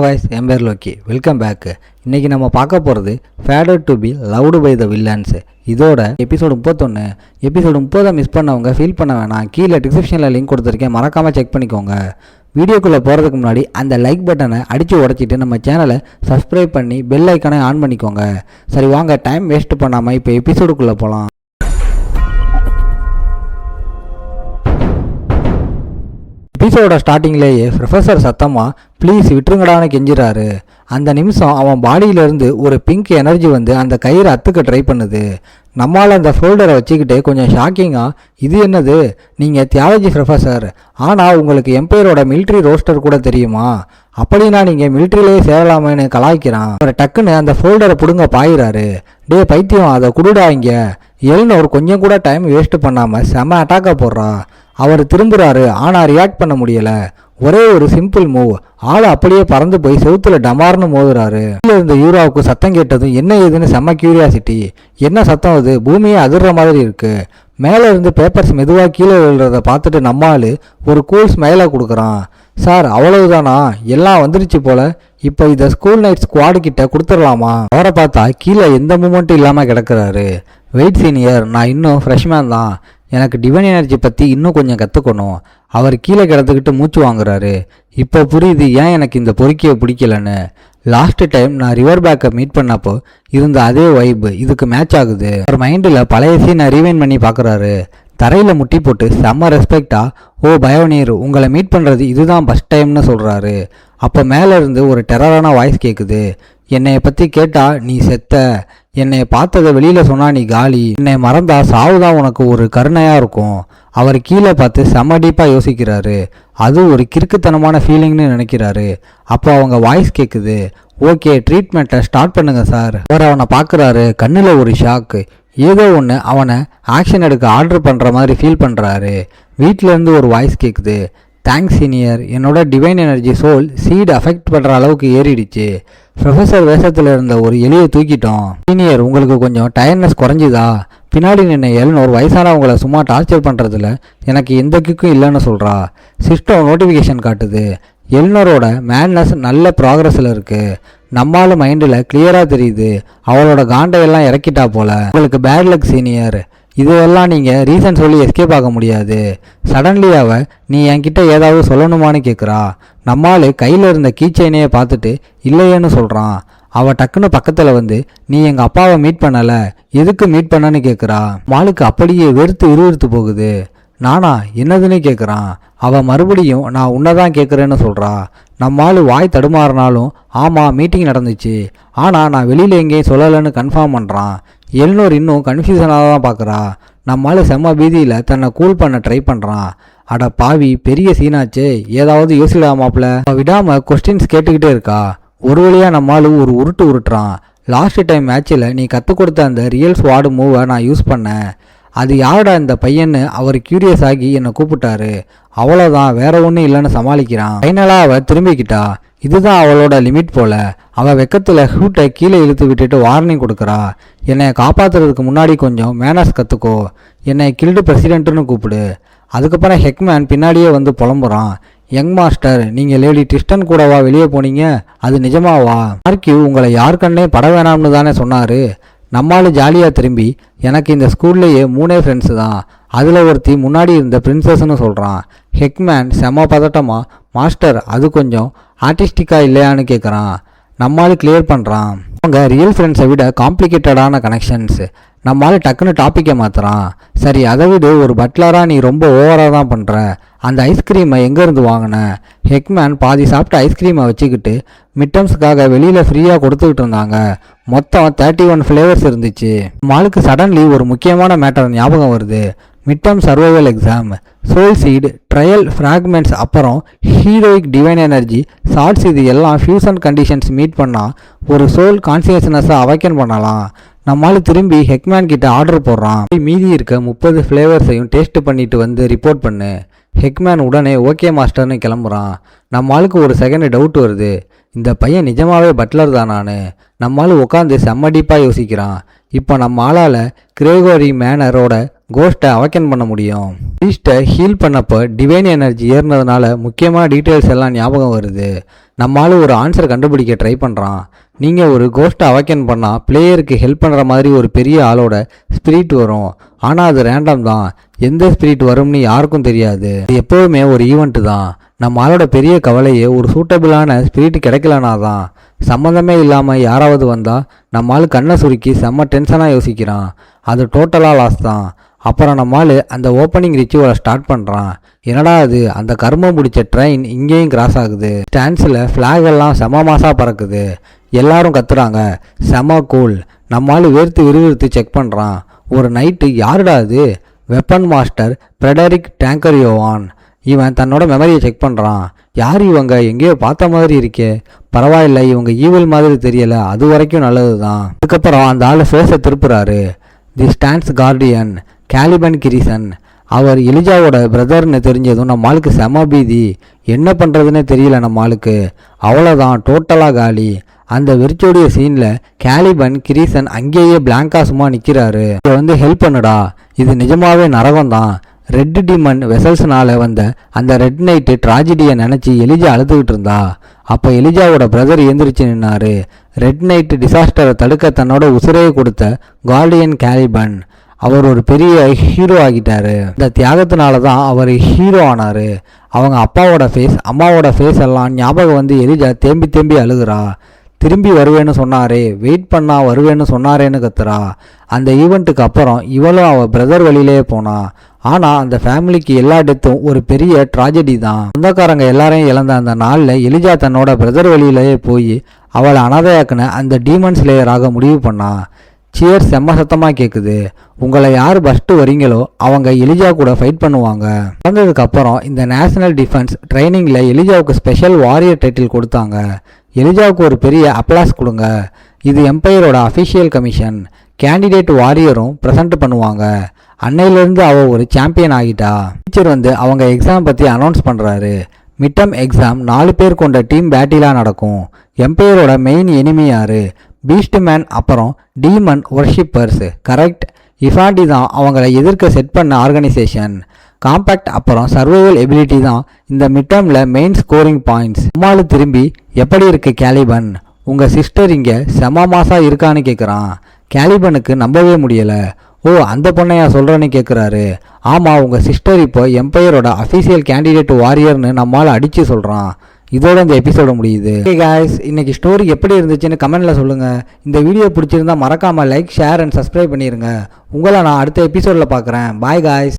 guys, என் பேர் Loki. Welcome back. இன்றைக்கி நம்ம பார்க்க போகிறது fated to be loved by the villains. இதோட எபிசோடு 31. எபிசோடு 30 மிஸ் பண்ணவங்க ஃபீல் பண்ண வேணாம். கீழே டிஸ்கிரிப்ஷனில் லிங்க் கொடுத்துருக்கேன், மறக்காமல் செக் பண்ணிக்கோங்க. வீடியோக்குள்ளே போகிறதுக்கு முன்னாடி அந்த லைக் பட்டனை அடித்து உடச்சிட்டு நம்ம சேனலை சப்ஸ்கிரைப் பண்ணி பெல் ஐக்கானை ஆன் பண்ணிக்கோங்க. சரி வாங்க, டைம் வேஸ்ட் பண்ணாமல் இப்போ எபிசோடுக்குள்ளே போகலாம். எபிசோட ஸ்டார்டிங்லேயே ப்ரொஃபஸர் சத்தமாக ப்ளீஸ் விட்டுருங்கடான்னு கெஞ்சிறாரு. அந்த நிமிஷம் அவன் பாடியிலேருந்து ஒரு பிங்க் எனர்ஜி வந்து அந்த கயிறை அத்துக்க ட்ரை பண்ணுது. நம்மளால் அந்த ஃபோல்டரை வச்சுக்கிட்டே கொஞ்சம் ஷாக்கிங்காக, இது என்னது, நீங்கள் தியாலஜி ப்ரொஃபஸர், ஆனால் உங்களுக்கு எம்பையரோட மிலிட்ரி ரோஸ்டர் கூட தெரியுமா, அப்படின்னா நீங்கள் மிலிட்ரியிலேயே சேரலாமேன்னு கலாய்க்கிறான். அவர் டக்குன்னு அந்த ஃபோல்டரை பிடுங்க பாயிறாரு. டே பைத்தியம், அதை குடுடா இங்க. எல்னோர் கொஞ்சம் கூட டைம் வேஸ்ட் பண்ணாமல் செம அட்டாக்காக போடுறா. அவர் திரும்புறாரு, ஆனால் ரியாக்ட் பண்ண முடியலை. ஒரே ஒரு சிம்பிள் மூவ், ஆள் அப்படியே பறந்து போய் செவுத்துல டமார்னு மோதுறாரு. இருந்த யூராவுக்கு சத்தம் கேட்டதும் என்ன ஏதுன்னு செம்ம கியூரியாசிட்டி. என்ன சத்தம் அது, பூமியே அதிர்ற மாதிரி இருக்கு. மேலே இருந்து பேப்பர்ஸ் மெதுவாக கீழே விழுறத பார்த்துட்டு நம்மால் ஒரு கூல் ஸ்மைலை கொடுக்குறான். சார் அவ்வளவுதானா, எல்லாம் வந்துருச்சு போல, இப்போ இதை ஸ்கூல் நைட் ஸ்குவாடு கிட்ட கொடுத்துடலாமா? அவரை பார்த்தா கீழே எந்த மூமெண்ட்டும் இல்லாமல் கிடக்கிறாரு. வெயிட் சீனியர், நான் இன்னும் ஃப்ரெஷ்மேன் தான், எனக்கு டிவைன் எனர்ஜி பற்றி இன்னும் கொஞ்சம் கற்றுக்கணும். அவர் கீழே கிடந்துக்கிட்டு மூச்சு வாங்குறாரு. இப்போ புரியுது ஏன் எனக்கு இந்த பொறுக்கியை பிடிக்கலன்னு. லாஸ்ட் டைம் நான் ரிவர் பேக்கை மீட் பண்ணப்போ இருந்த அதே வைப் இதுக்கு மேட்ச் ஆகுது. அவர் மைண்டில் பழைய சீனை ரீவைண்ட் பண்ணி பார்க்குறாரு. தரையில் முட்டி போட்டு செம்ம ரெஸ்பெக்டா, ஓ பயோனீர், உங்களை மீட் பண்ணுறது இதுதான் ஃபஸ்ட் டைம்னு சொல்கிறாரு. அப்போ மேலே இருந்து ஒரு டெரரான வாய்ஸ் கேட்குது. என்னைய பற்றி கேட்டால் நீ செத்த, என்னை பார்த்ததை வெளியில் சொன்னால் நீ காலி, என்னை மறந்தா சாவுதான் உனக்கு ஒரு கருணையாக இருக்கும். அவர் கீழே பார்த்து செம்ம டீப்பாக யோசிக்கிறாரு. அது ஒரு கிறுக்குத்தனமான ஃபீலிங்னு நினைக்கிறாரு. அப்போ அவங்க வாய்ஸ் கேட்குது, ஓகே ட்ரீட்மெண்ட்டை ஸ்டார்ட் பண்ணுங்க சார். அவர் அவனை பார்க்குறாரு. கண்ணில் ஒரு ஷாக்கு. ஏதோ ஒன்று அவனை ஆக்ஷன் எடுக்க ஆர்டர் பண்ணுற மாதிரி ஃபீல் பண்ணுறாரு. வீட்டிலேருந்து ஒரு வாய்ஸ் கேட்குது, தேங்க்ஸ் சீனியர், என்னோட divine energy soul seed affect பண்ணுற அளவுக்கு ஏறிடுச்சு. ப்ரொஃபஸர் வேஷத்தில் இருந்த ஒரு எலியை தூக்கிட்டோம். சீனியர், உங்களுக்கு கொஞ்சம் டயர்ட்னஸ் குறைஞ்சிதா? பின்னாடி நின்ன எல்னோர் வயசானவங்களை சும்மா டார்ச்சர் பண்ணுறதுல எனக்கு எந்த கிக்கும் இல்லைன்னு சொல்கிறா. சிஸ்டம் நோட்டிஃபிகேஷன் காட்டுது. எல்னோரோட மேட்னஸ் நல்ல ப்ராக்ரஸில் இருக்குது. நம்மால் மைண்டில் கிளியராக தெரியுது அவளோட காண்டையெல்லாம் இறக்கிட்டா போல. உங்களுக்கு பேட் லக் சீனியர், இதெல்லாம் நீங்கள் ரீசன் சொல்லி எஸ்கேப் ஆக முடியாது. சடன்லி நீ என்கிட்ட ஏதாவது சொல்லணுமான்னு கேட்குறா. நம்மால் கையில் இருந்த கீச்சைனையை பார்த்துட்டு இல்லையேன்னு சொல்கிறான். அவள் டக்குன்னு பக்கத்தில் வந்து, நீ எங்கள் அப்பாவை மீட் பண்ணலை, எதுக்கு மீட் பண்ணன்னு கேட்குறா. மாலுக்கு அப்படியே வெறுத்து போகுது. நானா, என்னதுன்னு கேட்குறான். அவள் மறுபடியும் நான் உன்னதான் கேட்குறேன்னு சொல்கிறா. நம்மால் வாய் தடுமாறினாலும் ஆமாம் மீட்டிங் நடந்துச்சு, ஆனால் நான் வெளியில் எங்கேயும் சொல்லலைன்னு கன்ஃபார்ம் பண்ணுறான். எல்னோர் இன்னும் கன்ஃபியூஷனாக தான் பார்க்குறா. நம்மால் செம்ம பீதியில் தன்னை கூல் பண்ண ட்ரை பண்ணுறான். அட பாவி, பெரிய சீனாச்சே, ஏதாவது யோசிடாமாப்ல. விடாமல் கொஸ்டின்ஸ் கேட்டுக்கிட்டே இருக்கா. ஒரு வழியாக நம்மால் ஒரு உருட்டுறான். லாஸ்ட் டைம் மேட்சில் நீ கற்றுக் கொடுத்த அந்த ரியல் ஸ்வாடு மூவை நான் யூஸ் பண்ணேன், அது யாரோட இந்த பையன்னு அவர் கியூரியஸ் ஆகி என்னை கூப்பிட்டாரு. அவ்வளோதான், வேற ஒன்றும் இல்லைன்னு சமாளிக்கிறான். ஃபைனலாக அவள் திரும்பிக்கிட்டா. இதுதான் அவளோட லிமிட் போல. அவள் வெக்கத்தில் ஹூட்டை கீழே இழுத்து விட்டுட்டு வார்னிங் கொடுக்குறா. என்னை காப்பாற்றுறதுக்கு முன்னாடி கொஞ்சம் மேனர்ஸ் கற்றுக்கோ, என்னை கில்டு பிரசிடென்ட்னு கூப்பிடு. அதுக்கப்புறம் ஹெக்மேன் பின்னாடியே வந்து புலம்புறான். யங் மாஸ்டர், நீங்கள் லேடி ட்ரிஸ்டன் கூடவா வெளியே போனீங்க, அது நிஜமாவா? மார்க்யூ உங்களை யார் கண்ணே பட வேணாம்னு தானே சொன்னார். நம்மளால் ஜாலியாக திரும்பி, எனக்கு இந்த ஸ்கூல்லையே 3 ஃப்ரெண்ட்ஸு தான், அதில் ஒருத்தி முன்னாடி இருந்த பிரின்சஸ்ன்னு சொல்கிறான். ஹெக்மேன் செம பதட்டமாக, மாஸ்டர் அது கொஞ்சம் ஆர்டிஸ்டிக்காக இல்லையான்னு கேட்குறான். நம்மளால் கிளியர் பண்ணுறான். அவங்க ரியல் ஃப்ரெண்ட்ஸை விட காம்ப்ளிகேட்டடான கனெக்ஷன்ஸ். நம்மளால் டக்குன்னு டாப்பிக்கை மாற்றுறான். சரி, அதை விட ஒரு பட்லராக நீ ரொம்ப ஓவராக தான் பண்ணுற. அந்த ஐஸ்கிரீமை எங்கேருந்து வாங்கின? ஹெக்மேன் பாதி சாப்பிட்ட ஐஸ்கிரீமை வச்சுக்கிட்டு மிட்டம்ஸுக்காக வெளியில் ஃப்ரீயாக கொடுத்துக்கிட்டு இருந்தாங்க. மொத்தம் 31 ஃப்ளேவர்ஸ் இருந்துச்சு. மாலுக்கு சடன்லி ஒரு முக்கியமான மேட்டர் ஞாபகம் வருது. மிட்டம் survival exam, soul seed, trial fragments, அப்புறம் ஹீரோயிக் டிவைன் எனர்ஜி சால்ட்ஸ், இது எல்லாம் ஃபியூசன் கண்டிஷன்ஸ் மீட் பண்ணால் ஒரு சோல் கான்சியஸ்னஸை அவைக்கன் பண்ணலாம். நம்மளால் திரும்பி ஹெக்மேன் கிட்ட ஆர்டர் போடுறான். மீதி இருக்க 30 ஃப்ளேவர்ஸையும் டேஸ்ட் பண்ணிட்டு வந்து ரிப்போர்ட் பண்ணு. ஹெக்மேன் உடனே ஓகே மாஸ்டர்னு கிளம்புறான். நம்மளுக்கு ஒரு செகண்ட் டவுட் வருது, இந்த பையன் நிஜமாவே பட்லர் தானான்னு. நம்மளால் உட்காந்து செம்ம டீப்பாக யோசிக்கிறான். இப்போ நம்ம ஆளால் கிரேகோரி மேனரோட கோஸ்ட்டை அவேக்கன் பண்ண முடியும். பீஸ்ட்டை ஹீல் பண்ணப்போ டிவைன் எனர்ஜி ஏறினதுனால முக்கியமான டீட்டெயில்ஸ் எல்லாம் ஞாபகம் வருது. நம்மளால ஒரு ஆன்சர் கண்டுபிடிக்க ட்ரை பண்ணுறான். நீங்கள் ஒரு கோஸ்ட்டை அவேக்கன் பண்ணால் பிளேயருக்கு ஹெல்ப் பண்ணுற மாதிரி ஒரு பெரிய ஆளோட ஸ்பிரிட் வரும். ஆனால் அது ரேண்டம் தான். எந்த ஸ்பிரிட் வரும்னு யாருக்கும் தெரியாது. இது எப்போவுமே ஒரு ஈவெண்ட்டு தான். நம்ம ஆளோட பெரிய கவலையே ஒரு சூட்டபிளான ஸ்பிரிட் கிடைக்கலனா தான். சம்மந்தமே இல்லாமல் யாராவது வந்தால் நம்ம ஆள் கண்ணை சுருக்கி செம்ம டென்ஷனாக யோசிக்கிறான். அது டோட்டலாக லாஸ் தான். அப்புறம் நம்மால் அந்த ஓப்பனிங் ரிச்சுவலை ஸ்டார்ட் பண்ணுறான். என்னடா அது, அந்த கர்மம் பிடிச்ச ட்ரெயின் இங்கேயும் கிராஸ் ஆகுது. ஸ்டாண்ட்ஸில் ஃப்ளாக் எல்லாம் செம மாசாக பறக்குது. எல்லாரும் கத்துறாங்க, செம கூல். நம்மால் வேர்த்து விறுவிறுத்து செக் பண்ணுறான். ஒரு நைட்டு யாருடா அது, வெப்பன் மாஸ்டர் ஃப்ரெடரிக் டேங்கரியோவான். இவன் தன்னோட மெமரியை செக் பண்ணுறான். யார் இவங்க, எங்கேயோ பார்த்த மாதிரி இருக்கே. பரவாயில்ல, இவங்க ஈவில் மாதிரி தெரியல, அது வரைக்கும் நல்லது தான். அதுக்கப்புறம் அந்த ஆள் ஃபேஸை திருப்புறாரு. தி ஸ்டாண்ட்ஸ் கார்டியன் கேலிபன் கிரிசன். அவர் எலிஜாவோட பிரதர்னு தெரிஞ்சதும் நம்ம ஆளுக்கு செம பீதி. என்ன பண்ணுறதுன்னே தெரியல நம்ம ஆளுக்கு. அவ்வளோதான், டோட்டலாக காலி. அந்த வெறிச்சோடிய சீனில் கேலிபன் கிரிசன் அங்கேயே பிளாங்கா சும்மா நிற்கிறாரு. இதை வந்து ஹெல்ப் பண்ணுடா, இது நிஜமாவே நரகம் தான். ரெட் டிமன் வெசல்ஸ்னால வந்த அந்த ரெட் நைட்டு ட்ராஜடியை நினச்சி எலிஜா அழுதுகிட்டு இருந்தா. அப்போ எலிஜாவோட பிரதர் எந்திரிச்சு நின்னாரு. ரெட் நைட்டு டிசாஸ்டரை தடுக்க தன்னோட உசிரையை கொடுத்த கார்டியன் கேலிபன். அவர் ஒரு பெரிய ஹீரோ ஆகிட்டாரு. இந்த தியாகத்தினால தான் அவர் ஹீரோ ஆனார். அவங்க அப்பாவோட ஃபேஸ், அம்மாவோட ஃபேஸ் எல்லாம் ஞாபகம் வந்து எலிஜா தேம்பி தேம்பி அழுகுறா. திரும்பி வருவேன்னு சொன்னாரே, வெயிட் பண்ணா வருவேன்னு சொன்னாரேன்னு கத்துறா. அந்த ஈவெண்ட்டுக்கு அப்புறம் இவளும் அவள் பிரதர் வழியிலே போனா. ஆனால் அந்த ஃபேமிலிக்கு எல்லா டெத்தும் ஒரு பெரிய ட்ராஜடி தான். சொந்தக்காரங்க எல்லாரையும் இழந்த அந்த நாளில் எலிஜா தன்னோட பிரதர் வழியிலேயே போய் அவளை அனாதையாக்குன அந்த டீமன் ஸ்லேயராக முடிவு பண்ணா. சியர் செம்ம சத்தமாக கேட்குது. உங்களை யார் ஃபஸ்ட்டு வரீங்களோ அவங்க எலிஜா கூட ஃபைட் பண்ணுவாங்க. வந்ததுக்கு அப்புறம் இந்த நேஷனல் டிஃபென்ஸ் ட்ரைனிங்கில் எலிஜாவுக்கு ஸ்பெஷல் வாரியர் டைட்டில் கொடுத்தாங்க. எலிஜாவுக்கு ஒரு பெரிய அப்ளாஸ் கொடுங்க. இது எம்பையரோட அஃபிஷியல் கமிஷன். கேண்டிடேட் வாரியரும் ப்ரெசென்ட் பண்ணுவாங்க. அன்னையிலேருந்து அவள் ஒரு சாம்பியன் ஆகிட்டா. டீச்சர் வந்து அவங்க எக்ஸாம் பற்றி அனௌன்ஸ் பண்ணுறாரு. மிட்டம் எக்ஸாம் 4 பேர் கொண்ட டீம் பேட்டிலாக நடக்கும். எம்பையரோட மெயின் எனிமி யாரு, பீஸ்ட் மேன், அப்புறம் டீமன் ஒர்ஷிப்பர்ஸ். கரெக்ட், இஃபாண்டி தான் அவங்கள எதிர்க்க செட் பண்ண ஆர்கனைசேஷன். காம்பேக்ட் அப்புறம் சர்வைவல் எபிலிட்டி தான் இந்த மிட்டமில் மெயின் ஸ்கோரிங் பாயிண்ட்ஸ். அம்மாளு திரும்பி, எப்படி இருக்கு கேலிபன், உங்கள் சிஸ்டர் இங்கே செம மாசா இருக்கான்னு கேட்குறான். கேலிபனுக்கு நம்பவே முடியலை. ஓ, அந்த பொண்ணையா சொல்கிறேன்னு கேட்குறாரு. ஆமாம், உங்கள் சிஸ்டர் இப்போ எம்பையரோட அஃபீஷியல் கேண்டிடேட் வாரியர்னு நம்மளால் அடித்து சொல்கிறான். இதோட இந்த எபிசோட முடியுது. ஓகே காய்ஸ், இன்னைக்கு ஸ்டோரி எப்படி இருந்துச்சுன்னு கமெண்ட்ல சொல்லுங்க. இந்த வீடியோ பிடிச்சிருந்தா மறக்காம லைக், ஷேர் அண்ட் சப்ஸ்கிரைப் பண்ணிருங்க. உங்களை நான் அடுத்த எபிசோட்ல பார்க்குறேன். Bye guys.